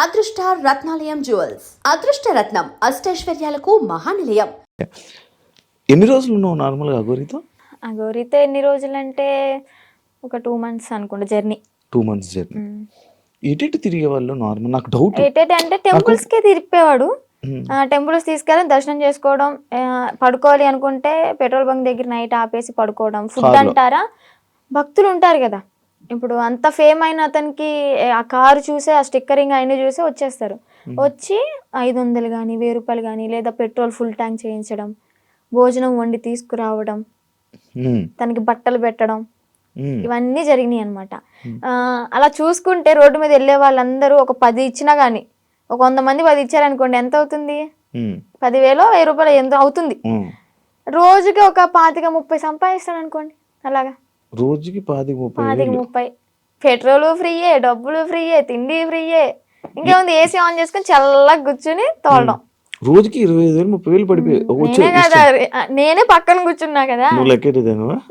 అదృష్ట రత్నాలయం జ్యువెల్స్. అదృష్ట రత్నం అష్టైశ్వర్యాలకు మహానిలయం. ఎన్ని రోజులు ఉన్నావు నార్మల్గా అఘోరితో? అఘోరితో ఎన్ని రోజులంటే ఒక 2 months అనుకుంటా జర్నీ. 2 months journey. ఎటు తిరిగే వాళ్ళు నార్మల్? నాకు డౌట్. అంటే టెంపుల్స్కే తిరిగిపోయేవాడు. టెంపుల్స్ తీసుకెళ్ళి దర్శనం చేసుకోవడం, పడుకోవాలి అనుకుంటే పెట్రోల్ బంక్ దగ్గర నైట్ ఆపేసి పడుకోవడం. ఫుడ్ అంటారా, భక్తులు ఉంటారు కదా, ఇప్పుడు అంత ఫేమ్ అయిన అతనికి ఆ కారు చూసే, ఆ స్టిక్కరింగ్ అయిన చూసే వచ్చేస్తారు. వచ్చి 500 కానీ 1000 రూపాయలు కానీ, లేదా పెట్రోల్ ఫుల్ ట్యాంక్ చేయించడం, భోజనం వండి తీసుకురావడం, తనకి బట్టలు పెట్టడం, ఇవన్నీ జరిగినాయి అనమాట. అలా చూసుకుంటే రోడ్డు మీద వెళ్ళే వాళ్ళందరూ ఒక 10 ఇచ్చినా కానీ, ఒక 100 మంది 10 ఇచ్చారనుకోండి, ఎంత అవుతుంది? 10,000 1000 రూపాయలు ఎంత అవుతుంది? రోజుకి ఒక 25-30 సంపాదిస్తాడు అనుకోండి. అలాగా రోజుకి 25-30. పెట్రోల్ ఫ్రీయే, డబ్బులు ఫ్రీయే, తిండి ఫ్రీయే. ఇంకేముంది, ఏసీ ఆన్ చేసుకుని చల్లగా కూర్చుని తోలడం. రోజుకి 25,000-30,000 పడిపోయి నేనే పక్కన కూర్చున్నా కదా.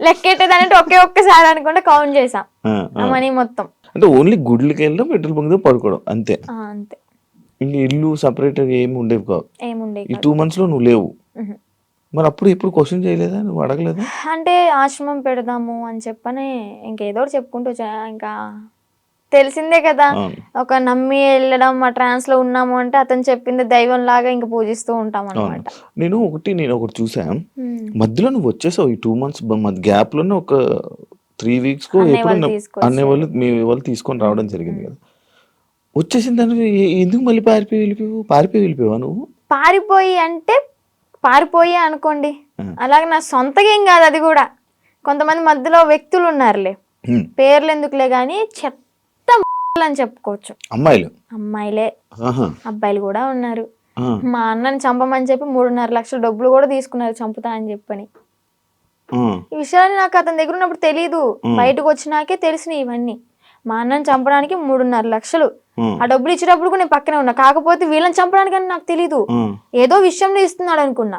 లెక్కెట్టేదానంటే ఒక్కసారి అనుకుంటే కౌంట్ చేసా మనీ మొత్తం. అంటే ఓన్లీ గుడ్లకి వెళ్ళడం, పెట్రోల్ బంక్ పడుకోవడం అంతే. అంతే. ఇంకా ఇల్లు సపరేట్ ఏమి ఉండేవి కావు. ఈ 2 months లో నువ్వు లేవు. మరి అప్పుడు ఎప్పుడు క్వశ్చన్ చేయలేదా, నువ్వు అడగలేదా? అంటే ఆశ్రమం పెడదాము అని చెప్పని ఇంకేదో చెప్పుకుంటూ ఇంకా తెలిసిందే కదా, ఒక నమ్మి వెళ్ళడం, ఆ ట్రాన్స్ లో ఉన్నాము అంటే అతను చెప్పింది దైవం లాగా ఇంకా పూజిస్తూ ఉంటాం అనమాట. నేను ఒకటి చూసా, మధ్యలో నువ్వు వచ్చేసావు. ఈ 2 months గ్యాప్ లోనే ఒక 3 weeks అనే వాళ్ళు మీ వాళ్ళు తీసుకొని రావడం జరిగింది కదా. వచ్చేసిన దాన్ని ఎందుకు మళ్ళీ పారిపోయి వెళ్ళిపోయావా నువ్వు? పారిపోయి అనుకోండి, అలాగే నా సొంతగా ఏం కాదు. అది కూడా కొంతమంది మధ్యలో వ్యక్తులు ఉన్నారులే, పేర్లు ఎందుకులే గాని, చెత్త అని చెప్పుకోవచ్చు. అమ్మాయిలే, అబ్బాయిలు కూడా ఉన్నారు. మా అన్నని చంపమని చెప్పి 3.5 లక్షల డబ్బులు కూడా తీసుకున్నారు, చంపుతా అని చెప్పని. ఈ విషయాన్ని నాకు అతని దగ్గర ఉన్నప్పుడు తెలీదు, బయటకు వచ్చినాకే తెలిసినాయి ఇవన్నీ. మా అన్నని చంపడానికి 3.5 లక్షలు, ఆ డబ్బులు ఇచ్చేటప్పుడు కూడా నేను పక్కనే ఉన్నా. కాకపోతే వీళ్ళని చంపడానికి అని నాకు తెలీదు, ఏదో విషయంలో ఇస్తున్నాడు అనుకున్నా.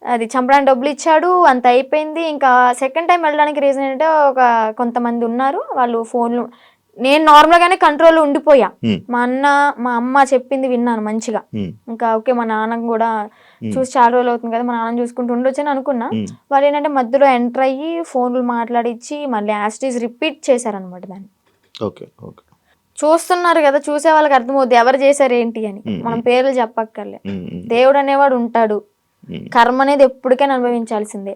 అది చంపడానికి డబ్బులు ఇచ్చాడు, అంత అయిపోయింది. ఇంకా సెకండ్ టైం వెళ్ళడానికి రీజన్ ఏంటంటే, కొంతమంది ఉన్నారు, వాళ్ళు ఫోన్లు, నేను నార్మల్ గానే కంట్రోల్ ఉండిపోయా. మా అమ్మ చెప్పింది విన్నాను మంచిగా. ఇంకా ఓకే, మా నాన్న కూడా చూసి చాలా రోజులు అవుతుంది కదా, మా నాన్న చూసుకుంటూ ఉండొచ్చు అని అనుకున్నా. వాళ్ళు ఏంటంటే మధ్యలో ఎంటర్ అయ్యి ఫోన్లు మాట్లాడిచ్చి మళ్ళీ యాస్టీస్ రిపీట్ చేశారనమాట దాన్ని. చూస్తున్నారు కదా, చూసే వాళ్ళకి అర్థమవుద్ది ఎవరు చేశారు ఏంటి అని. మనం పేర్లు చెప్పక్కర్లే. దేవుడు అనేవాడు ఉంటాడు, కర్మ అనేది ఎప్పటికైనా అనుభవించాల్సిందే.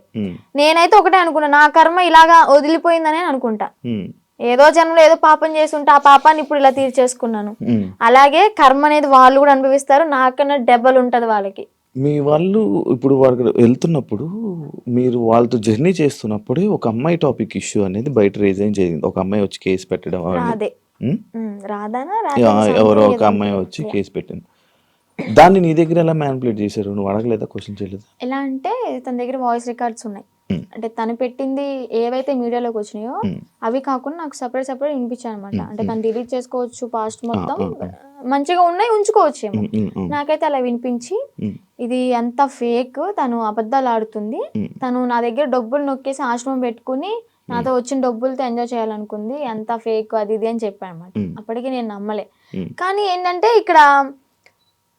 నేనైతే ఒకటే అనుకున్నా, నా కర్మ ఇలాగా వదిలిపోయిందనే అనుకుంటా. ఏదో జన్మలో ఏదో పాపం చేసి ఉంటే ఆ పాపాన్ని ఇప్పుడు ఇలా తీర్చేసుకున్నాను. అలాగే కర్మ అనేది వాళ్ళు కూడా అనుభవిస్తారు, నాకన్నా డబల్ ఉంటది వాళ్ళకి. మీ వాళ్ళు ఇప్పుడు వాళ్ళకి వెళ్తున్నప్పుడు, మీరు వాళ్ళతో జర్నీ చేస్తున్నప్పుడే ఒక అమ్మాయి టాపిక్ ఇష్యూ అనేది బయట రేజ్ అయ్యి జరిగింది. ఒక అమ్మాయి వచ్చి కేసు పెట్టడం, ఎవరో ఒక అమ్మాయి వచ్చి కేసు పెట్టింది. దాన్ని నీ దగ్గర ఎలా మ్యానిపులేట్ చేశారు? నువ్వు అడగలేదా, క్వశ్చన్ చేయలేదా? ఎలా అంటే తన దగ్గర వాయిస్ రికార్డ్స్ ఉన్నాయి. అంటే తను పెట్టింది ఏవైతే మీడియాలోకి వచ్చినాయో అవి కాకుండా నాకు సపరేట్ వినిపించాయి అనమాట. అంటే తను డిలీట్ చేసుకోవచ్చు, పాస్ట్ మొత్తం మంచిగా ఉన్నాయి ఉంచుకోవచ్చు ఏమో. నాకైతే అలా వినిపించి, ఇది అంత ఫేక్, తను అబద్ధాలు ఆడుతుంది, తను నా దగ్గర డబ్బులు నొక్కేసి ఆశ్రమం పెట్టుకుని నాతో వచ్చిన డబ్బులతో ఎంజాయ్ చేయాలనుకుంది, అంత ఫేక్ అది ఇది అని చెప్పాను అనమాట. అప్పటికి నేను నమ్మలే. కానీ ఏంటంటే ఇక్కడ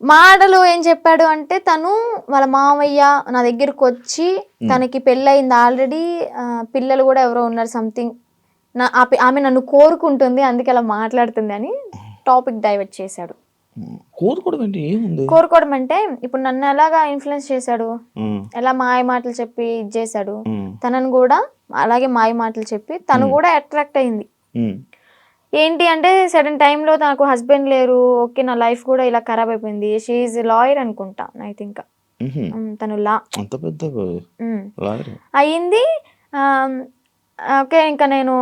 మాటలు ఏం చెప్పాడు అంటే, తను వాళ్ళ మామయ్య నా దగ్గరకు వచ్చి, తనకి పెళ్ళయింది ఆల్రెడీ, పిల్లలు కూడా ఎవరో ఉన్నారు సంథింగ్, ఆమె నన్ను కోరుకుంటుంది అందుకే అలా మాట్లాడుతుంది అని టాపిక్ డైవర్ట్ చేశాడు. కోరుకోవడం అంటే ఇప్పుడు నన్ను ఎలాగా ఇన్ఫ్లుయెన్స్ చేశాడు, ఎలా మాయ మాటలు చెప్పి ఇది చేశాడు, తనను కూడా అలాగే మాయ మాటలు చెప్పి తను కూడా అట్రాక్ట్ అయింది. ఏంటి అంటే సడన్ టైంలో నాకు హస్బెండ్ లేరు, ఓకే నా లైఫ్ కూడా ఇలా ఖరాబ్ అయిపోయింది. షీఈ్ లాయర్ అనుకుంటా, ఐ థింక్. తను లా అయ్యింది. ఓకే, ఇంకా నేను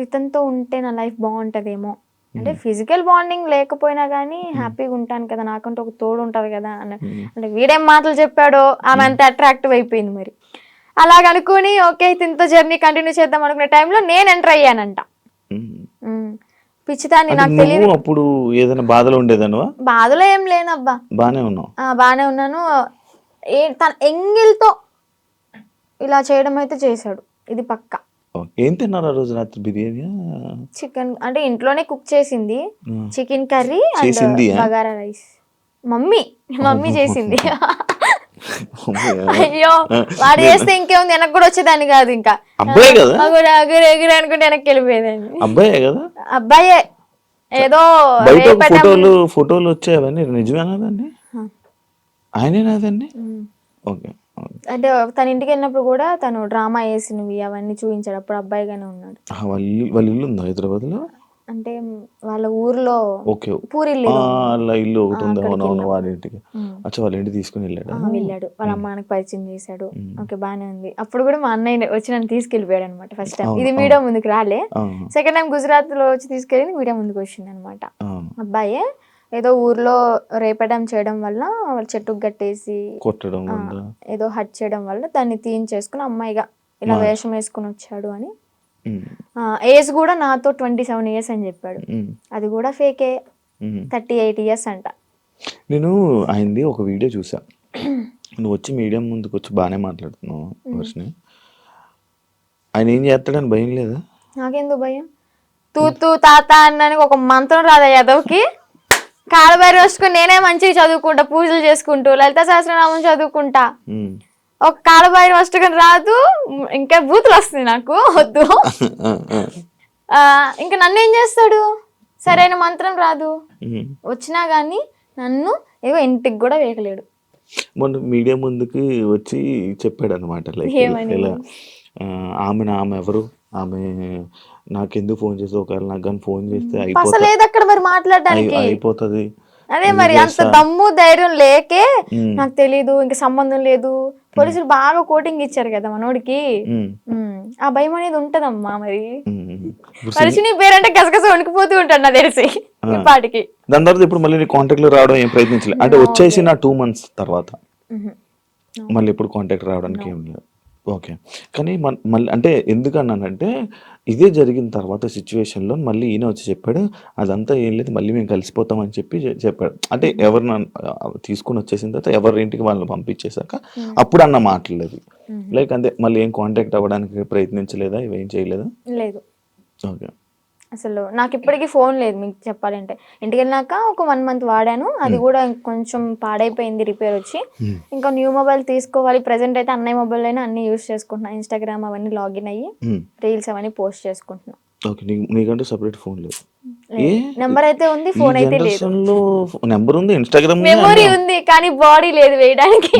ఇతనితో ఉంటే నా లైఫ్ బాగుంటుందేమో, అంటే ఫిజికల్ బాండింగ్ లేకపోయినా కానీ హ్యాపీగా ఉంటాను కదా, నాకంటే ఒక తోడు ఉంటుంది కదా అన్న. అంటే వీడేం మాటలు చెప్పాడో ఆమె అంత అట్రాక్టివ్ అయిపోయింది. మరి అలాగనుకుని ఓకే ఇతనితో జర్నీ కంటిన్యూ చేద్దాం అనుకునే టైంలో నేను ఎంటర్ అయ్యానంట. పిచ్చిదాన్ని, నాకు తెలియదు. అప్పుడు ఏదైనా బాధలో ఉండేదాను? బాధలో ఏం లేనబ్బా, బానే ఉన్నాను. తన ఎంగిల్తో ఇలా చేయడం అయితే చేశాడు, ఇది పక్క. ఏం తిన్నారు ఆ రోజు రాత్రి? బిర్యానీ? చికెన్ అంటే ఇంట్లోనే కుక్ చేసింది, చికెన్ కర్రీ అండ్ చేసింది బగారా రైస్. మమ్మీ చేసింది. అయ్యో వాడు చేస్తే ఇంకేముంది, వెనక్కి కూడా వచ్చేదాన్ని కాదు. ఇంకా అబ్బాయి కదా, ఎగురు అనుకుంటే వెనక్కి వెళ్ళిపోయేదాన్ని. అబ్బాయే కదా, అబ్బాయే. ఏదో బయట ఫోటోలు వచ్చాయి, అవన్నీ నిజమేనాదండి? ఆయనేనాదండి? ఓకే. అంటే తన ఇంటికి వెళ్ళినప్పుడు కూడా తను డ్రామా వేసినవి అవన్నీ చూపించాడు. అప్పుడు అబ్బాయిగానే ఉన్నాడు. వాళ్ళ ఇల్లు ఉందా హైదరాబాద్ లో? అంటే వాళ్ళ ఊర్లో పూరిల్లు ఇల్లు ఒకటి ఉంది. అవునవును, వాళ్ళ ఇంటికి. అచ్చా, వాళ్ళ ఇంటికి తీసుకుని వెళ్ళాడు. వాళ్ళ అమ్మానికి పరిచయం చేశాడు. ఓకే, బానే ఉంది. అప్పుడు కూడా మా అన్నయ్య వచ్చి నన్ను తీసుకెళ్లిపోయాడు అనమాట. ఫస్ట్ టైం ఇది మీడియా ముందుకు రాలే. సెకండ్ టైం గుజరాత్ లో వచ్చి తీసుకెళ్ళి మీడియా ముందుకు వచ్చింది అనమాట. అబ్బాయే ఏదో ఊర్లో రేపడం చేయడం వల్ల చెట్టుకు గట్టేసి కొట్టడం, ఏదో హట్ చేయడం వల్ల దాన్ని తీయించేసుకుని అమ్మాయిగా ఇలా వేషం వేసుకుని వచ్చాడు అని. ఏజ్ కూడా నాతో 27 years అని చెప్పాడు. అది కూడా ఫేకే, 38 years అంట. నేను ఆయనది ఒక వీడియో చూసా. నువ్వు వచ్చి మీడియం ముందుకు వచ్చి బాగానే మాట్లాడుతున్నావు వర్షిని. ఆయన ఏం చేస్తాడని భయం లేదా? నాకెందుకు భయం? తూ తాత అన్నానికి ఒక మంత్రం రాదా యాదవ్కి? కాలబారి వస్తుకుని నేనే మంచిగా చదువుకుంటా, పూజలు చేసుకుంటూ లలిత సహస్రనామం చదువుకుంటా. ఒక కాలబారి వస్తుకుని రాదు, ఇంకా బూతులు వస్తుంది నాకు, వద్దు. ఇంకా నన్ను ఏం చేస్తాడు? సరైన మంత్రం రాదు, వచ్చినా గానీ నన్ను ఏవో ఇంటికి కూడా వేయలేడు. మొన్న మీడియా ముందుకి వచ్చి చెప్పాడు అనమాట, లైక్ ఇలా ఆమె ఎవరు, ఆమె నాకెందుకు ఫోన్ చేసి, ఒకవేళ నాకు కానీ ఫోన్ చేస్తే అయిపోతుంది. అదే మరి, అంత దమ్ము ధైర్యం లేకే నాకు తెలీదు, ఇంకా సంబంధం లేదు. పోలీసులు బాగా కోటింగ్ ఇచ్చారు కదా మనోడికి, ఆ భయం అనేది ఉంటదమ్మా. మరి వర్షిని పేరంటే గసగస వణికిపోతూ ఉంటాడు నాకు తెలిసి ఇప్పటికి. దాని తర్వాత ఇప్పుడు మళ్ళీ కాంటాక్ట్ లో రావడం ఏం ప్రయత్నించలేదు అంటే? వచ్చేసి నా 2 months తర్వాత మళ్ళీ ఇప్పుడు కాంటాక్ట్ రావడానికి ఏం లేదు. ఓకే. కానీ మళ్ళీ అంటే ఎందుకన్నానంటే, ఇదే జరిగిన తర్వాత సిచ్యువేషన్లో మళ్ళీ ఈయన వచ్చి చెప్పాడు, అదంతా ఏం లేదు, మళ్ళీ మేము కలిసిపోతాం అని చెప్పాడు. అంటే ఎవరిని తీసుకుని వచ్చేసిన తర్వాత ఎవరి ఇంటికి వాళ్ళని పంపించేశాక అప్పుడు అన్న మాట్లాడలేదు. లైక్ అంతే, మళ్ళీ ఏం కాంటాక్ట్ అవ్వడానికి ప్రయత్నించలేదా, ఇవేం చేయలేదా? లేదు. ఓకే. అసలు నాకు ఇప్పటికీ ఫోన్ లేదు మీకు చెప్పాలంటే. ఇంటికి వెళ్ళినాక ఒక 1 month వాడాను, అది కూడా కొంచెం పాడైపోయింది, రిపేర్ వచ్చి. ఇంకా న్యూ మొబైల్ తీసుకోవాలి. ప్రెసెంట్ అయితే అన్నయ్య మొబైల్ అయినా అన్ని యూస్ చేసుకుంటున్నా, ఇన్స్టాగ్రామ్ అవన్నీ లాగిన్ అయ్యి రీల్స్ అవన్నీ పోస్ట్ చేసుకుంటున్నా. నీకంటే సెపరేట్ ఫోన్ లేదు? నెంబర్ అయితే ఉంది, ఫోన్ అయితే లేదు. నెంబర్ ఉంది, ఇన్స్టాగ్రామ్ మెమొరీ ఉంది, కానీ బాడీ లేదు వేయడానికి.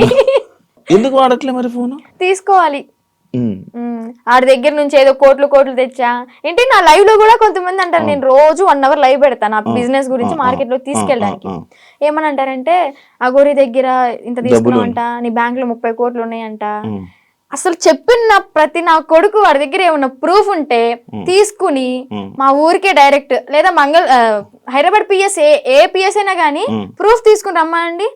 ఎందుకు వాడట్లే మరి ఫోన్? తీసుకోవాలి. ఆడి దగ్గర నుంచి ఏదో కోట్లు తెచ్చా ఏంటి. నా లైవ్ లో కూడా కొంతమంది అంటారు, నేను రోజు 1 hour లైవ్ పెడతాను నా బిజినెస్ గురించి మార్కెట్ లో తీసుకెళ్ళడానికి. ఏమని అంటారంటే, అగోరి దగ్గర ఇంత తీసుకున్నావంట, నీ బ్యాంక్ లో 30 కోట్లు ఉన్నాయంట. అసలు చెప్పిన ప్రతి నా కొడుకు వాడి దగ్గర ఏమన్నా ప్రూఫ్ ఉంటే తీసుకుని మా ఊరికే డైరెక్ట్, లేదా హైదరాబాద్ పిఎస్ ఏ పిఎస్ అయినా గానీ ప్రూఫ్ తీసుకుని రమ్మండి.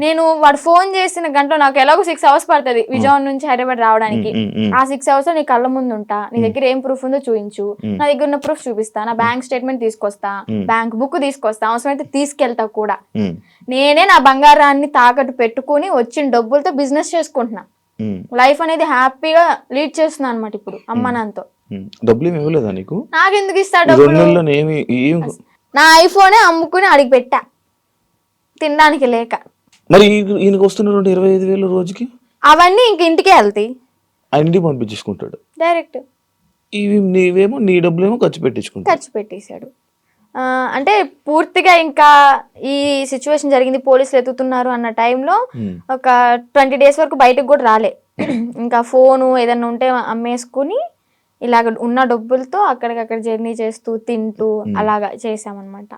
నేను వాడు ఫోన్ చేసిన గంటలో నాకు ఎలాగో 6 hours పడుతుంది విజయవాడ నుంచి హైదరాబాద్ రావడానికి. ఆ 6 hours నీ కళ్ళ ముందు ఉంటా, నీ దగ్గర ఏం ప్రూఫ్ ఉందో చూపించు, నా దగ్గర ఉన్న ప్రూఫ్ చూపిస్తా, నా బ్యాంక్ స్టేట్మెంట్ తీసుకొస్తా, బ్యాంక్ బుక్ తీసుకొస్తా, అవసరమైతే తీసుకెళ్తా కూడా. నేనే నా బంగారాన్ని తాకట్టు పెట్టుకుని వచ్చిన డబ్బులతో బిజినెస్ చేసుకుంటున్నా. లైఫ్ అనేది హ్యాపీగా లీడ్ చేస్తున్నా అనమాట ఇప్పుడు అమ్మ నాన్నతో. డబ్బులు ఏమి ఇవ్వలేదా నీకు? నాకెందుకు ఇస్తా డబ్బులు? నా ఐఫోనే అమ్ముకుని అడిగి పెట్టా తినడానికి లేక. మరి ఈయనకు వస్తున్న 25,000 రోజుకి అవన్నీ ఇంక ఇంటికే వెళ్తాయి, ఇంటికి పంపించేసుకుంటాడు డైరెక్ట్. ఇవి నీవేమో నీ డబ్బులేమో ఖర్చు పెట్టేశాడు. అంటే పూర్తిగా ఇంకా ఈ సిచ్యువేషన్ జరిగింది, పోలీసులు ఎత్తుతున్నారు అన్న టైంలో ఒక 20 days వరకు బయటకు కూడా రాలే. ఇంకా ఫోను ఏదన్నా ఉంటే అమ్మేసుకుని ఇలాగ ఉన్న డబ్బులతో అక్కడికక్కడ జర్నీ చేస్తూ తింటూ అలాగా చేసామన్నమాట.